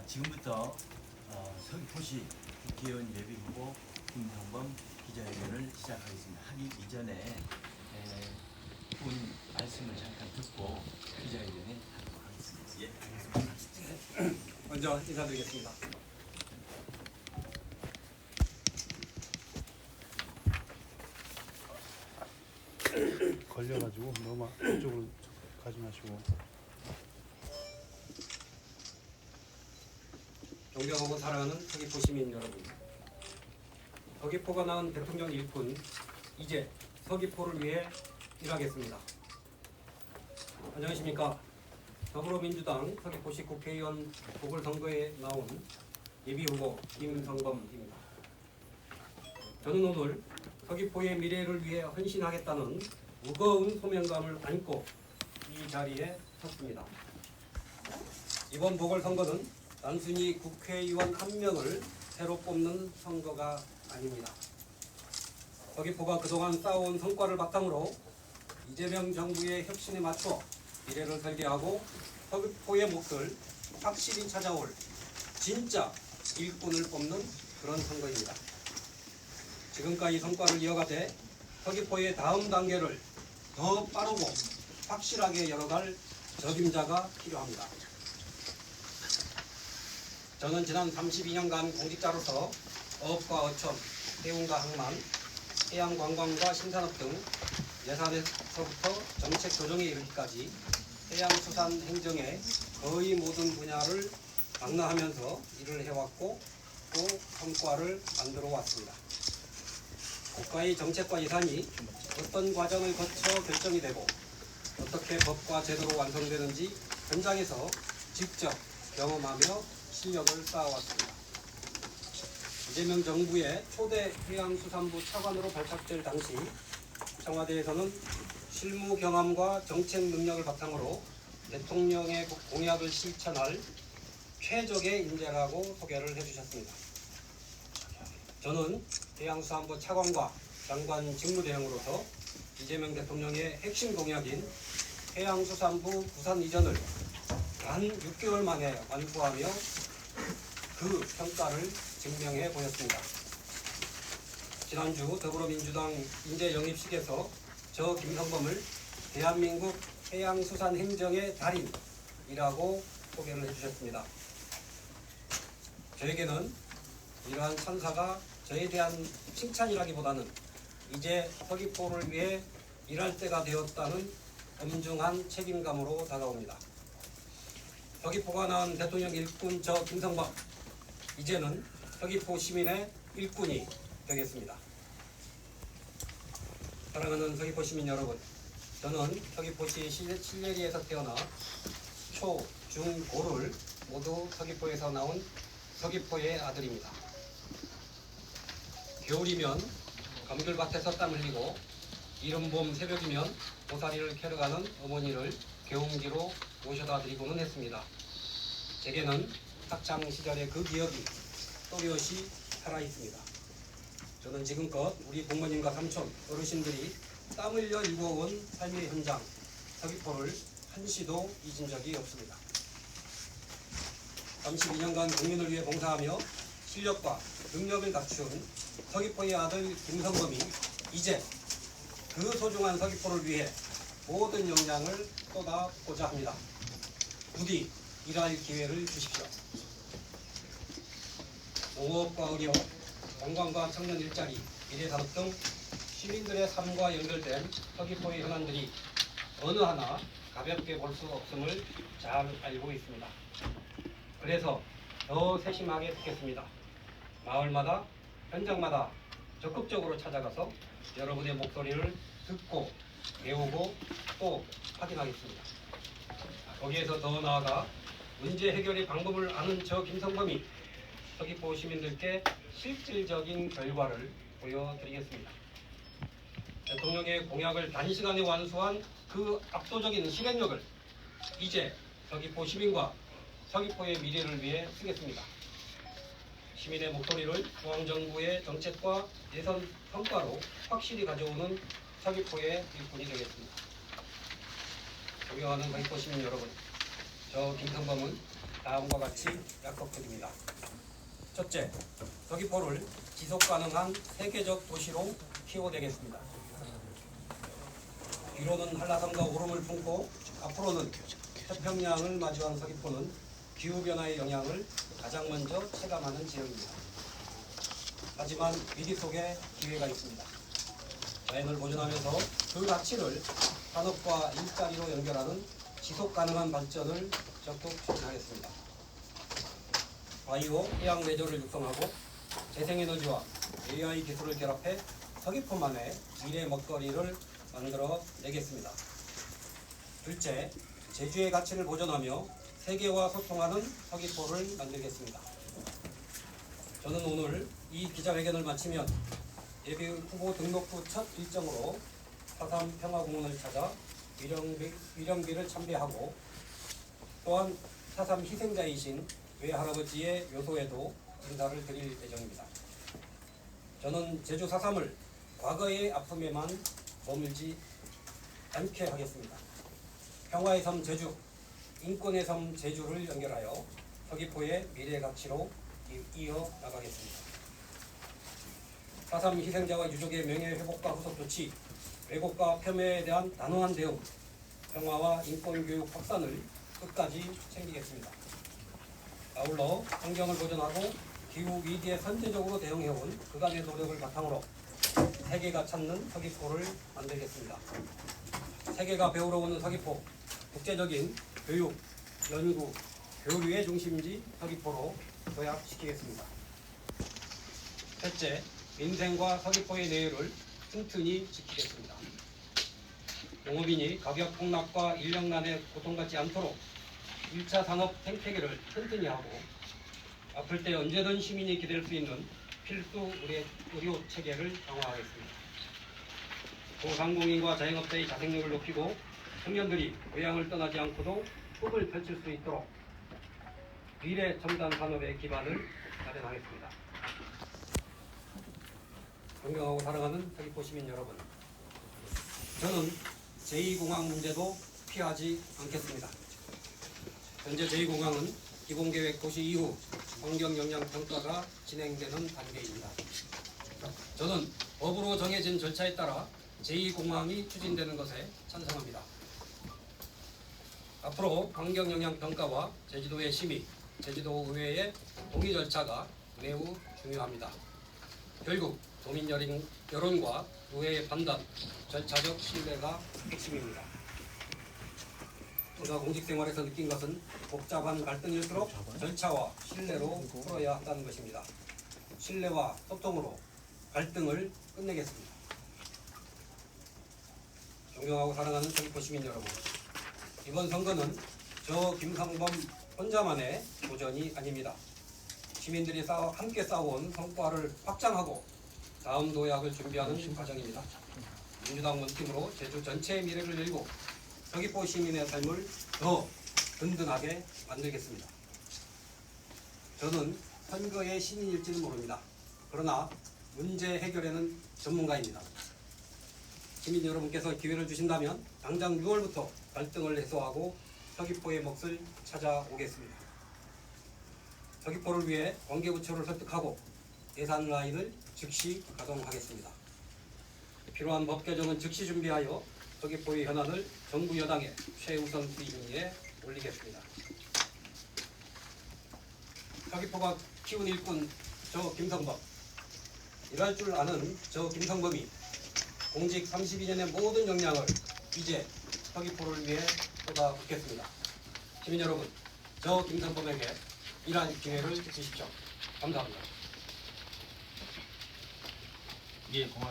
지금부터 서귀포시 국회의원 예비 후보 김성범 기자회견을 시작하겠습니다. 하기 이전에 분 말씀을 잠깐 듣고 기자회견에 하도록 하겠습니다. 예, 알겠습니다. 먼저 인사드리겠습니다. 걸려가지고 너무 이쪽으로 가지 마시고. 존경하고 사랑하는 서귀포 시민 여러분, 서귀포가 낳은 대통령 일꾼, 이제 서귀포를 위해 일하겠습니다. 안녕하십니까. 더불어민주당 서귀포시 국회의원 보궐선거에 나온 예비후보 김성범입니다. 저는 오늘 서귀포의 미래를 위해 헌신하겠다는 무거운 소명감을 안고 이 자리에 섰습니다. 이번 보궐선거는 단순히 국회의원 한 명을 새로 뽑는 선거가 아닙니다. 서귀포가 그동안 쌓아온 성과를 바탕으로 이재명 정부의 혁신에 맞춰 미래를 설계하고 서귀포의 몫을 확실히 찾아올 진짜 일꾼을 뽑는 그런 선거입니다. 지금까지 성과를 이어가되 서귀포의 다음 단계를 더 빠르고 확실하게 열어갈 적임자가 필요합니다. 저는 지난 32년간 공직자로서 어업과 어촌, 해운과 항만, 해양관광과 신산업 등 예산에서부터 정책 조정에 이르기까지 해양수산 행정의 거의 모든 분야를 망라하면서 일을 해왔고 또 성과를 만들어 왔습니다. 국가의 정책과 예산이 어떤 과정을 거쳐 결정이 되고 어떻게 법과 제도로 완성되는지 현장에서 직접 경험하며 실력을 쌓아왔습니다. 이재명 정부의 초대 해양수산부 차관으로 발탁될 당시 청와대에서는 실무 경험과 정책 능력을 바탕으로 대통령의 공약을 실천할 최적의 인재라고 소개를 해주셨습니다. 저는 해양수산부 차관과 장관 직무대행으로서 이재명 대통령의 핵심 공약인 해양수산부 부산 이전을 단 6개월 만에 완수하며 그 평가를 증명해 보였습니다. 지난주 더불어민주당 인재 영입식에서 저 김성범을 대한민국 해양수산 행정의 달인이라고 소개를 해주셨습니다. 저에게는 이러한 찬사가 저에 대한 칭찬이라기보다는 이제 서귀포를 위해 일할 때가 되었다는 엄중한 책임감으로 다가옵니다. 서귀포가 낳은 대통령 일꾼 저 김성범, 이제는 서귀포 시민의 일꾼이 되겠습니다. 사랑하는 서귀포 시민 여러분, 저는 서귀포시 실내리에서 태어나 초, 중, 고를 모두 서귀포에서 나온 서귀포의 아들입니다. 겨울이면 감귤밭에서 땀 흘리고 이른 봄 새벽이면 고사리를 캐러 가는 어머니를 개운기로 모셔다 드리고는 했습니다. 제게는 학창 시절의 그 기억이 또렷이 살아있습니다. 저는 지금껏 우리 부모님과 삼촌, 어르신들이 땀 흘려 이루어온 삶의 현장, 서귀포를 한시도 잊은 적이 없습니다. 32년간 국민을 위해 봉사하며 실력과 능력을 갖춘 서귀포의 아들 김성범이 이제 그 소중한 서귀포를 위해 모든 역량을 쏟아보자 합니다. 부디 일할 기회를 주십시오. 농업과 의료, 관광과 청년 일자리, 미래산업 등 시민들의 삶과 연결된 서귀포의 현안들이 어느 하나 가볍게 볼 수 없음을 잘 알고 있습니다. 그래서 더 세심하게 듣겠습니다. 마을마다, 현장마다 적극적으로 찾아가서 여러분의 목소리를 듣고 배우고 또 확인하겠습니다. 거기에서 더 나아가 문제 해결의 방법을 아는 저 김성범이 서귀포 시민들께 실질적인 결과를 보여드리겠습니다. 대통령의 공약을 단시간에 완수한 그 압도적인 실행력을 이제 서귀포 시민과 서귀포의 미래를 위해 쓰겠습니다. 시민의 목소리를 중앙정부의 정책과 예산 성과로 확실히 가져오는 서귀포의 일꾼이 되겠습니다. 존경하는 서귀포 시민 여러분, 저 김성범은 다음과 같이 약속드립니다. 첫째, 서귀포를 지속가능한 세계적 도시로 키워내겠습니다. 뒤로는 한라산과 오름을 품고 앞으로는 태평양을 마주한 서귀포는 기후변화의 영향을 가장 먼저 체감하는 지역입니다. 하지만 위기 속에 기회가 있습니다. 자연을 보존하면서 그 가치를 산업과 일자리로 연결하는 지속가능한 발전을 적극 추진하겠습니다. 바이오 해양 레저를 육성하고 재생에너지와 AI 기술을 결합해 서귀포만의 미래 먹거리를 만들어 내겠습니다. 둘째, 제주의 가치를 보존하며 세계와 소통하는 서귀포를 만들겠습니다. 저는 오늘 이 기자회견을 마치면 예비 후보 등록 후 첫 일정으로 4.3 평화공원을 찾아 위령비를 참배하고 또한 4.3 희생자이신 외할아버지의 묘소에도 인사를 드릴 예정입니다. 저는 제주 4.3을 과거의 아픔에만 머물지 않게 하겠습니다. 평화의 섬 제주, 인권의 섬 제주를 연결하여 서귀포의 미래 가치로 이어 나가겠습니다. 4.3 희생자와 유족의 명예회복과 후속 조치, 왜곡과 폄훼에 대한 단호한 대응, 평화와 인권교육 확산을 끝까지 챙기겠습니다. 아울러 환경을 보존하고 기후 위기에 선제적으로 대응해온 그간의 노력을 바탕으로 세계가 찾는 서귀포를 만들겠습니다. 세계가 배우러 오는 서귀포, 국제적인 교육, 연구, 교류의 중심지 서귀포로 도약시키겠습니다. 셋째, 민생과 서귀포의 내유를 튼튼히 지키겠습니다. 농업인이 가격 폭락과 인력난에 고통받지 않도록 1차 산업 생태계를 튼튼히 하고 아플 때 언제든 시민이 기댈 수 있는 필수 의료 체계를 강화하겠습니다. 소상공인과 자영업자의 자생력을 높이고 청년들이 고향을 떠나지 않고도 꿈을 펼칠 수 있도록 미래 첨단 산업의 기반을 마련하겠습니다. 존경하고 사랑하는 서귀포 시민 여러분, 저는 제2공항 문제도 피하지 않겠습니다. 현재 제2공항은 기본계획 도시 이후 환경영향평가가 진행되는 단계입니다. 저는 법으로 정해진 절차에 따라 제2공항이 추진되는 것에 찬성합니다. 앞으로 환경영향평가와 제주도의 심의, 제주도 의회의 동의 절차가 매우 중요합니다. 결국 도민 여론과 의회의 판단, 절차적 신뢰가 핵심입니다. 제가 공직 생활에서 느낀 것은 복잡한 갈등일수록 절차와 신뢰로 풀어야 한다는 것입니다. 신뢰와 소통으로 갈등을 끝내겠습니다. 존경하고 사랑하는 서귀포 시민 여러분, 이번 선거는 저 김상범 혼자만의 도전이 아닙니다. 시민들이 함께 싸워온 성과를 확장하고 다음 도약을 준비하는 과정입니다. 민주당 원팀으로 제주 전체의 미래를 열고 서귀포 시민의 삶을 더 든든하게 만들겠습니다. 저는 선거의 신인일지는 모릅니다. 그러나 문제 해결에는 전문가입니다. 시민 여러분께서 기회를 주신다면 당장 6월부터 갈등을 해소하고 서귀포의 몫을 찾아오겠습니다. 서귀포를 위해 관계부처를 설득하고 예산 라인을 즉시 가동하겠습니다. 필요한 법 개정은 즉시 준비하여 서귀포의 현안을 정부 여당의 최우선 순위에 올리겠습니다. 서귀포가 키운 일꾼 저 김성범, 일할 줄 아는 저 김성범이 공직 32년의 모든 역량을 이제 서귀포를 위해 쏟아붓겠습니다. 시민 여러분, 저 김성범에게 일할 기회를 주십시오. 감사합니다. 예, 고맙습니다.